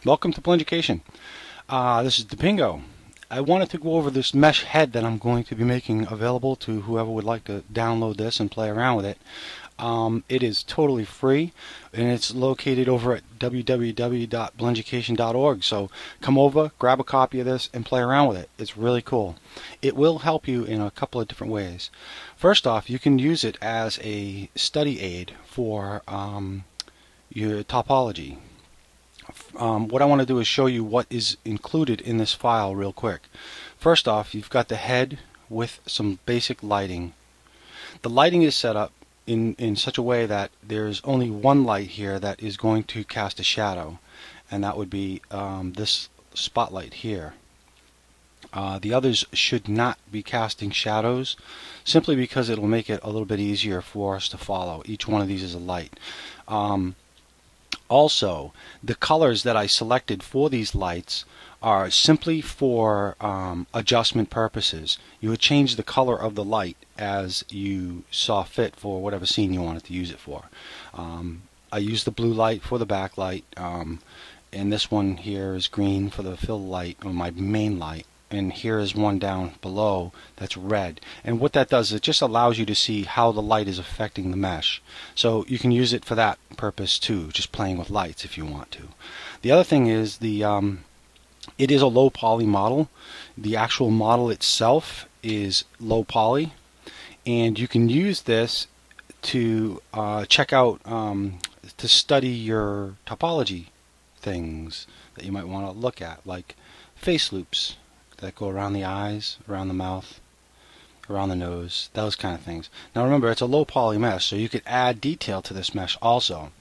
Welcome to Blendjucation. This is Depingo. I wanted to go over this mesh head that I'm going to be making available to whoever would like to download this and play around with it. It is totally free, and it's located over at www.blendjucation.org. So come over, grab a copy of this, and play around with it. It's really cool. It will help you in a couple of different ways. First off, you can use it as a study aid for your topology. What I want to do is show you what is included in this file real quick. First off, you've got the head with some basic lighting. The lighting is set up in such a way that there's only one light here that is going to cast a shadow, and that would be this spotlight here. The others should not be casting shadows, simply because it will make it a little bit easier for us to follow. Each one of these is a light. Also, the colors that I selected for these lights are simply for adjustment purposes. You would change the color of the light as you saw fit for whatever scene you wanted to use it for. I used the blue light for the backlight, and this one here is green for the fill light, or my main light. And here is one down below that's red. And what that does is it just allows you to see how the light is affecting the mesh. So you can use it for that purpose too, just playing with lights if you want to. The other thing is it is a low poly model. The actual model itself is low poly, and you can use this to check out, to study your topology things that you might want to look at, like face loops that go around the eyes, around the mouth, around the nose, those kind of things. Now remember, it's a low poly mesh, so you could add detail to this mesh also.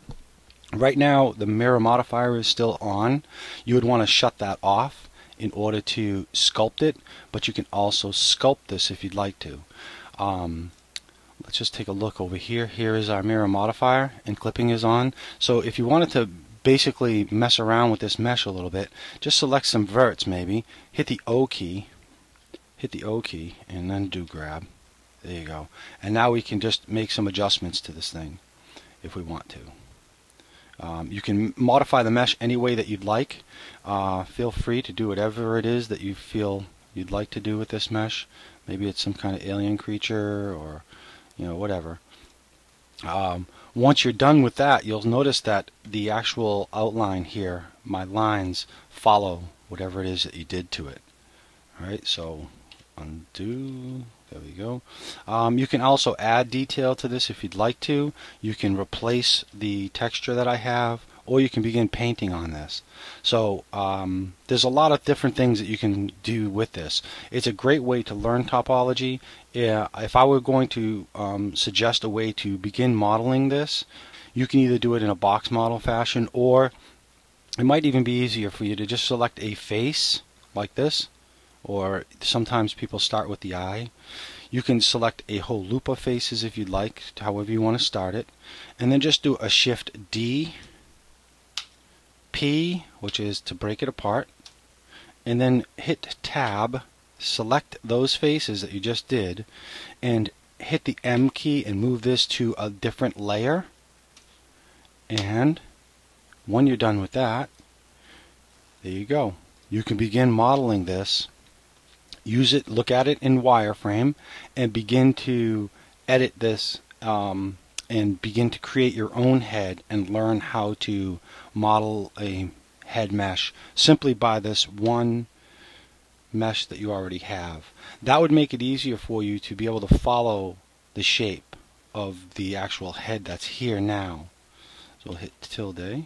Right now the mirror modifier is still on. You would want to shut that off in order to sculpt it, but you can also sculpt this if you'd like to. Let's just take a look over here. Here is our mirror modifier, and clipping is on. So if you wanted to basically mess around with this mesh a little bit, just select some verts, maybe hit the O key, and then do grab. There you go. And now we can just make some adjustments to this thing if we want to. You can modify the mesh any way that you'd like. Feel free to do whatever it is that you feel you'd like to do with this mesh. Maybe it's some kind of alien creature, or whatever. Once you're done with that, you'll notice that the actual outline here, my lines, follow whatever it is that you did to it. Alright, so undo, there we go. You can also add detail to this if you'd like to. You can replace the texture that I have, or you can begin painting on this. So there's a lot of different things that you can do with this. It's a great way to learn topology. If I were going to suggest a way to begin modeling this, you can either do it in a box model fashion, or it might even be easier for you to just select a face like this, or sometimes people start with the eye. You can select a whole loop of faces if you'd like, however you want to start it, and then just do a Shift D, P, which is to break it apart, and then hit Tab, select those faces that you just did, and hit the M key and move this to a different layer. And when you're done with that, there you go. You can begin modeling this. Use it, look at it in wireframe, and begin to edit this, and begin to create your own head and learn how to model a head mesh simply by this one mesh that you already have. That would make it easier for you to be able to follow the shape of the actual head that's here now. So we'll hit tilde,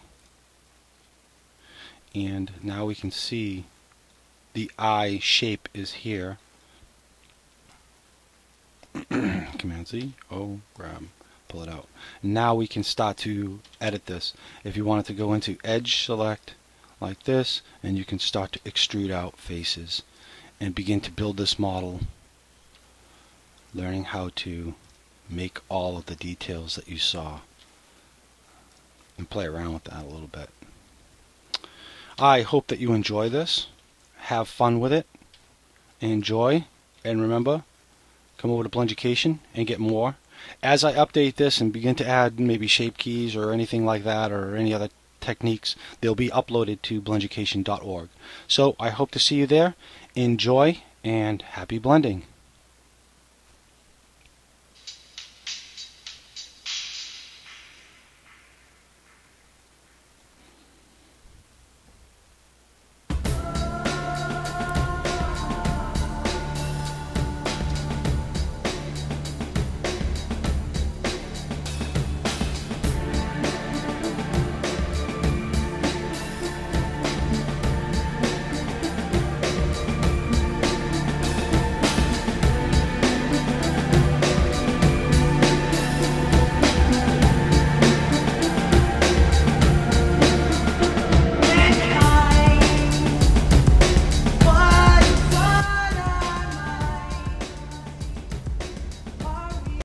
and now we can see the eye shape is here. Command Z, O, grab, pull it out. Now we can start to edit this. If you wanted to go into edge select like this, and you can start to extrude out faces and begin to build this model, learning how to make all of the details that you saw, and play around with that a little bit. I hope that you enjoy this. Have fun with it. Enjoy. And remember, come over to Blendjucation and get more. As I update this and begin to add maybe shape keys or anything like that, or any other techniques. They'll be uploaded to blenducation.org. So I hope to see you there. Enjoy and happy blending.